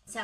So,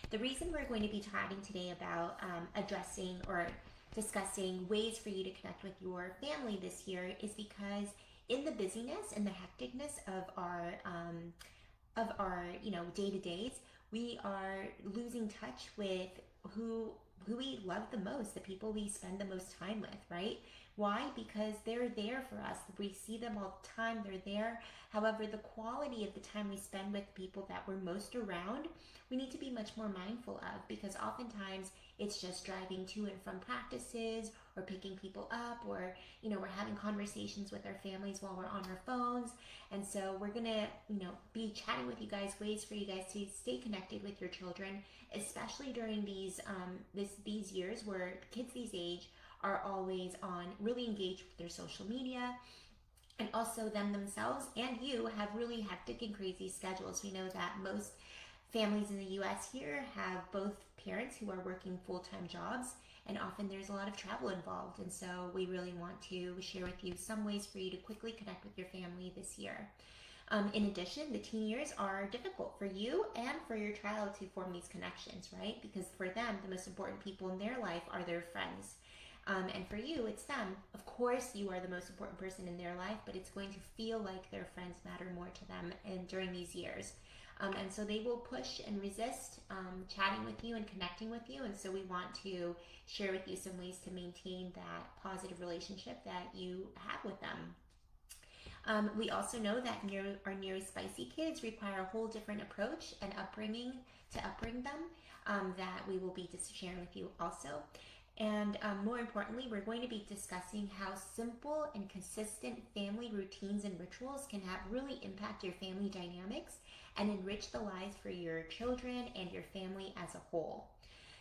the reason we're going to be chatting today about addressing or discussing ways for you to connect with your family this year is because in the busyness and the hecticness of our day to days, we are losing touch with who who we love the most, the people we spend the most time with, right? Why? Because they're there for us. We see them all the time. They're there. However, the quality of the time we spend with people that we're most around, we need to be much more mindful of, because oftentimes it's just driving to and from practices or picking people up, or we're having conversations with our families while we're on our phones. And so we're gonna be chatting with you guys, ways for you guys to stay connected with your children, especially during these years where kids these age are always on, really engaged with their social media, and also them themselves and you have really hectic and crazy schedules. We know that most families in the US here have both parents who are working full-time jobs, and often there's a lot of travel involved. And so we really want to share with you some ways for you to quickly connect with your family this year. In addition, the teen years are difficult for you and for your child to form these connections, right? Because for them, the most important people in their life are their friends. And for you, it's them. Of course, you are the most important person in their life, but it's going to feel like their friends matter more to them and during these years. And so they will push and resist chatting with you and connecting with you. And so we want to share with you some ways to maintain that positive relationship that you have with them. We also know that our neurospicy kids require a whole different approach and upbringing to upbring them, that we will be just sharing with you also. And more importantly, we're going to be discussing how simple and consistent family routines and rituals can really impact your family dynamics and enrich the lives for your children and your family as a whole.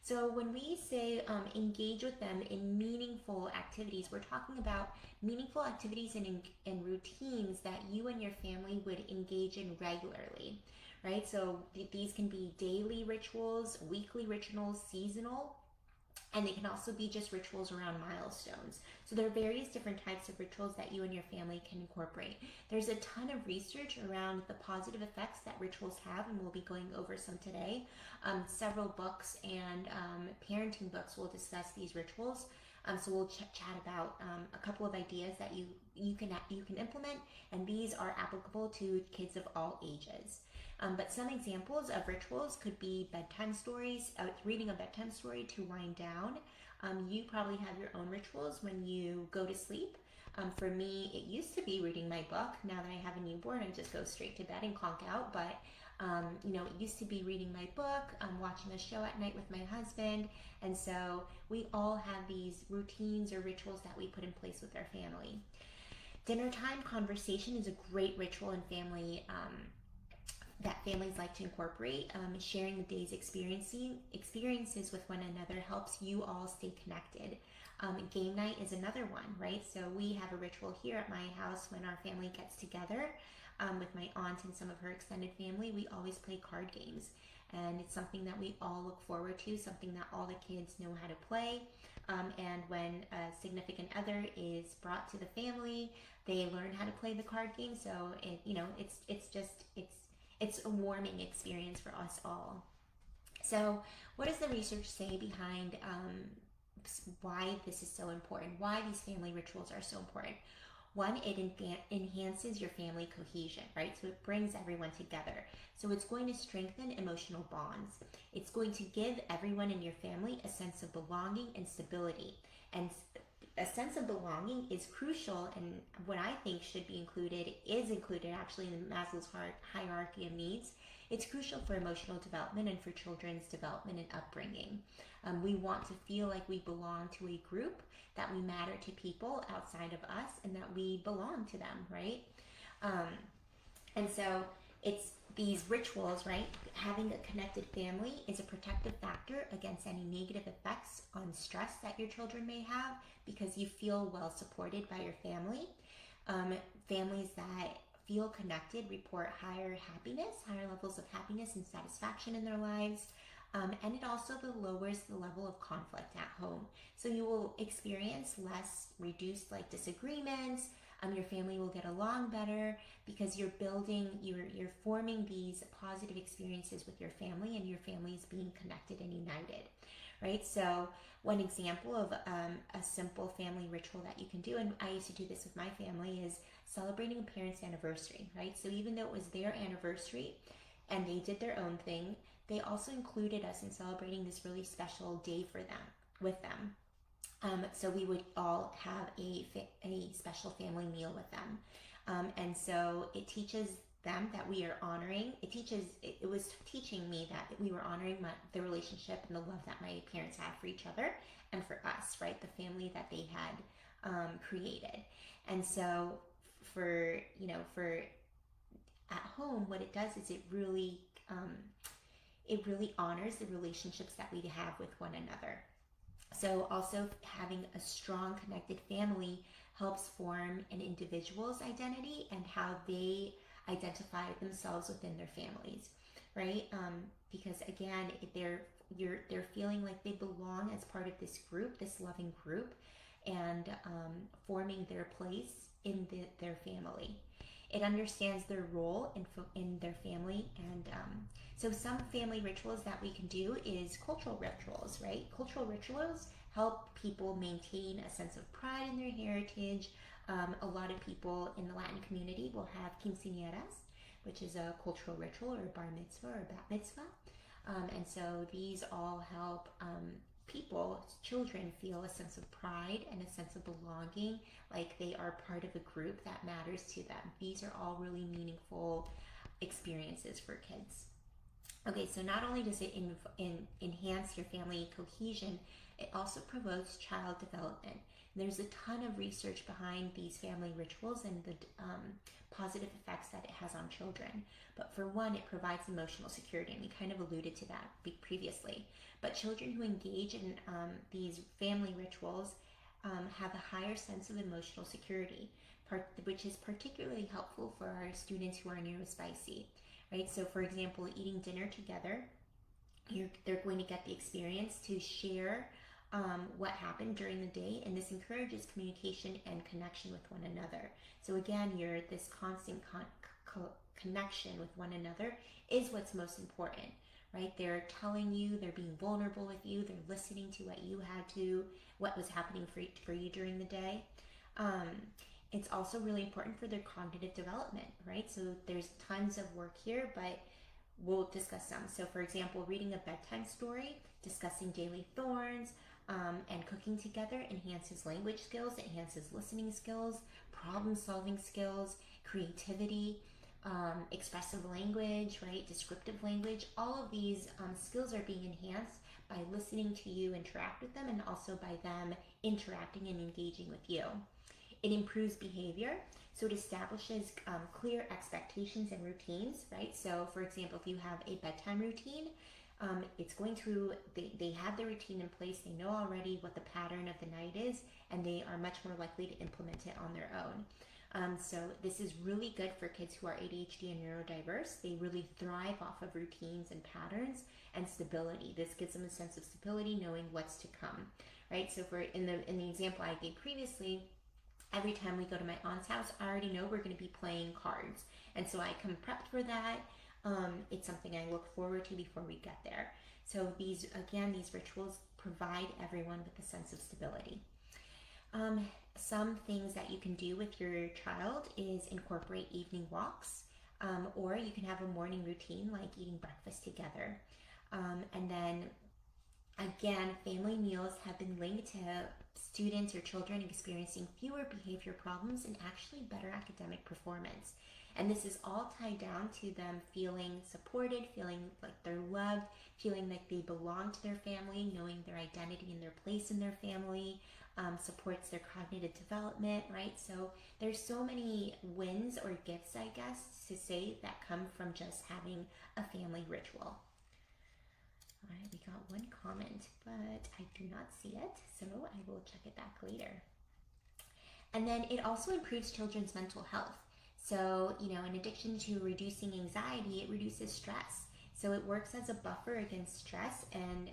So when we say engage with them in meaningful activities, we're talking about meaningful activities and routines that you and your family would engage in regularly, right? So these can be daily rituals, weekly rituals, seasonal, and they can also be just rituals around milestones. So there are various different types of rituals that you and your family can incorporate. There's a ton of research around the positive effects that rituals have, and we'll be going over some today. Several books and parenting books will discuss these rituals. So we'll chat about a couple of ideas that you can implement, and these are applicable to kids of all ages. But some examples of rituals could be bedtime stories, reading a bedtime story to wind down. You probably have your own rituals when you go to sleep. For me, it used to be reading my book. Now that I have a newborn, I just go straight to bed and conk out. But it used to be reading my book, watching a show at night with my husband. And so we all have these routines or rituals that we put in place with our family. Dinner time conversation is a great ritual in family that families like to incorporate. Sharing the day's experiences with one another helps you all stay connected. Game night is another one, right? So we have a ritual here at my house when our family gets together with my aunt and some of her extended family. We always play card games, and it's something that we all look forward to, something that all the kids know how to play. And when a significant other is brought to the family, they learn how to play the card game. So it's a warming experience for us all. So what does the research say behind why this is so important? Why these family rituals are so important? One, it enhances your family cohesion, right? So it brings everyone together. So it's going to strengthen emotional bonds. It's going to give everyone in your family a sense of belonging and stability. And a sense of belonging is crucial, and what I think should be included is included actually in Maslow's hierarchy of needs. It's crucial for emotional development and for children's development and upbringing. We want to feel like we belong to a group, that we matter to people outside of us, and that we belong to them, right? And so it's these rituals, right? Having a connected family is a protective factor against any negative effects on stress that your children may have, because you feel well supported by your family. Families that feel connected report higher levels of happiness and satisfaction in their lives. And it also lowers the level of conflict at home. So you will experience less reduced disagreements, Your family will get along better because you're forming these positive experiences with your family, and your family is being connected and united, right? So one example of a simple family ritual that you can do, and I used to do this with my family, is celebrating a parent's anniversary, right? So even though it was their anniversary and they did their own thing, they also included us in celebrating this really special day for them, with them. So we would all have a special family meal with them. And so it teaches them that we are honoring, it was teaching me that we were honoring the relationship and the love that my parents had for each other and for us, right? The family that they had created. And so for at home, what it does is it really honors the relationships that we have with one another. So also having a strong connected family helps form an individual's identity and how they identify themselves within their families, right? Because again, they're feeling like they belong as part of this group, this loving group, and forming their place in their family. It understands their role in their family, and so some family rituals that we can do is cultural rituals, right? Cultural rituals help people maintain a sense of pride in their heritage. A lot of people in the Latin community will have quinceañeras, which is a cultural ritual, or bar mitzvah or bat mitzvah. And so these all help children feel a sense of pride and a sense of belonging, like they are part of a group that matters to them. These are all really meaningful experiences for kids. Okay, so not only does it enhance your family cohesion, it also promotes child development. There's a ton of research behind these family rituals and the positive effects that it has on children. But for one, it provides emotional security, and we kind of alluded to that previously. But children who engage in these family rituals have a higher sense of emotional security, which is particularly helpful for our students who are neurospicy, right? So for example, eating dinner together, they're going to get the experience to share what happened during the day, and this encourages communication and connection with one another. So again, this constant connection with one another is what's most important, right? They're telling you, they're being vulnerable with you, they're listening to what was happening for you during the day. It's also really important for their cognitive development, right? So there's tons of work here, but we'll discuss some. So for example, reading a bedtime story, discussing daily thorns, and cooking together enhances language skills, enhances listening skills, problem-solving skills, creativity, expressive language, right? Descriptive language. All of these skills are being enhanced by listening to you interact with them, and also by them interacting and engaging with you. It improves behavior. So it establishes clear expectations and routines, right? So for example, if you have a bedtime routine, they have the routine in place, they know already what the pattern of the night is, and they are much more likely to implement it on their own. So this is really good for kids who are ADHD and neurodiverse. They really thrive off of routines and patterns and stability. This gives them a sense of stability, knowing what's to come, right? So in the example I gave previously, every time we go to my aunt's house, I already know we're going to be playing cards, and so I come prepped for that. It's something I look forward to before we get there. So these rituals provide everyone with a sense of stability. Some things that you can do with your child is incorporate evening walks, or you can have a morning routine like eating breakfast together. And then again, family meals have been linked to students or children experiencing fewer behavior problems and actually better academic performance. And this is all tied down to them feeling supported, feeling like they're loved, feeling like they belong to their family, knowing their identity and their place in their family, supports their cognitive development, right? So there's so many wins or gifts, I guess, to say, that come from just having a family ritual. All right, we got one comment, but I do not see it, so I will check it back later. And then it also improves children's mental health. So, in addition to reducing anxiety, it reduces stress. So it works as a buffer against stress and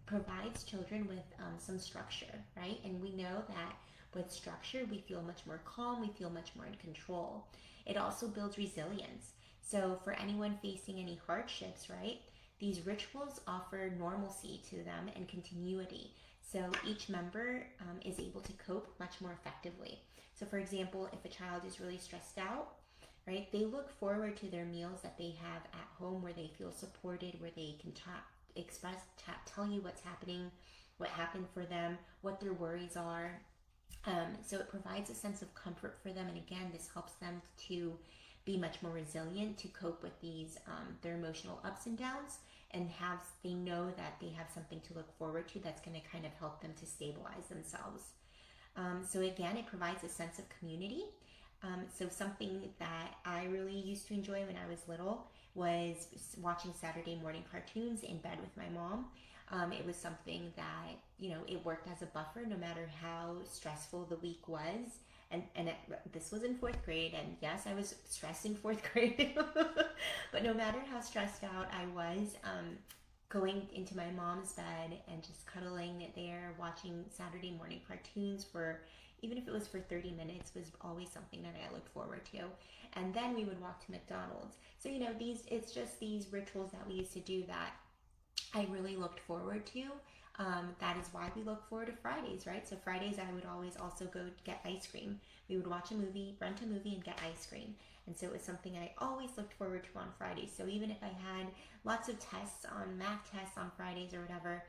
provides children with some structure, right? And we know that With structure, we feel much more calm, we feel much more in control. It also builds resilience. So, for anyone facing any hardships, right, these rituals offer normalcy to them and continuity. So, each member is able to cope much more effectively. So, for example, if a child is really stressed out, right, they look forward to their meals that they have at home where they feel supported, where they can tell you what's happening, what happened for them, what their worries are. So it provides a sense of comfort for them, and again, this helps them to be much more resilient to cope with these their emotional ups and downs, and they know that they have something to look forward to that's going to kind of help them to stabilize themselves. So again, it provides a sense of community. So something that I really used to enjoy when I was little was watching Saturday morning cartoons in bed with my mom. It was something that, it worked as a buffer no matter how stressful the week was. This was in fourth grade, and yes, I was stressed in fourth grade. But no matter how stressed out I was, going into my mom's bed and just cuddling there, watching Saturday morning cartoons for, even if it was for 30 minutes, was always something that I looked forward to. And then we would walk to McDonald's. So, it's just these rituals that we used to do that I really looked forward to. That is why we look forward to Fridays, right? So Fridays I would always also go get ice cream. We would watch a movie, rent a movie, and get ice cream. And so it was something I always looked forward to on Fridays. So even if I had lots of tests math tests on Fridays or whatever,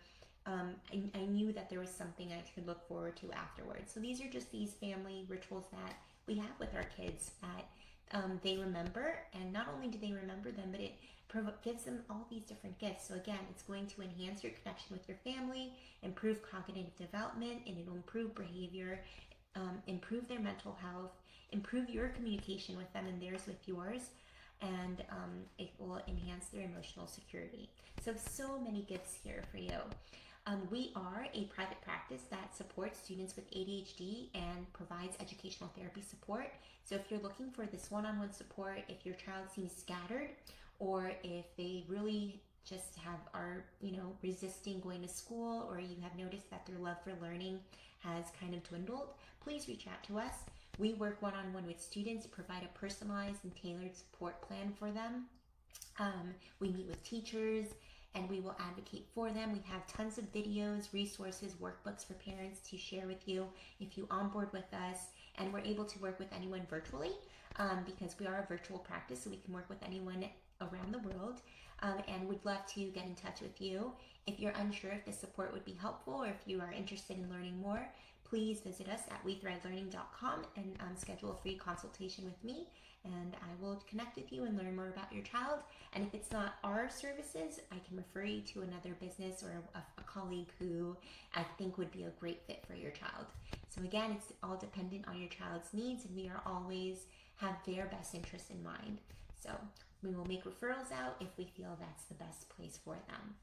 I knew that there was something I could look forward to afterwards. So these are just these family rituals that we have with our kids that they remember, and not only do they remember them, but it gives them all these different gifts. So again, it's going to enhance your connection with your family, improve cognitive development, and it'll improve behavior, improve their mental health, improve your communication with them and theirs with yours, and it will enhance their emotional security. So many gifts here for you. We are a private practice that supports students with ADHD and provides educational therapy support. So if you're looking for this one-on-one support, if your child seems scattered, or if they really just are resisting going to school, or you have noticed that their love for learning has kind of dwindled, please reach out to us. We work one-on-one with students, provide a personalized and tailored support plan for them. We meet with teachers, and we will advocate for them. We have tons of videos, resources, workbooks for parents to share with you if you onboard with us. And we're able to work with anyone virtually because we are a virtual practice, so we can work with anyone around the world, and would love to get in touch with you. If you're unsure if this support would be helpful, or if you are interested in learning more, please visit us at WeThriveLearning.com and schedule a free consultation with me, and I will connect with you and learn more about your child. And if it's not our services, I can refer you to another business or a colleague who I think would be a great fit for your child. So again, it's all dependent on your child's needs, and we are always have their best interests in mind. So we will make referrals out if we feel that's the best place for them.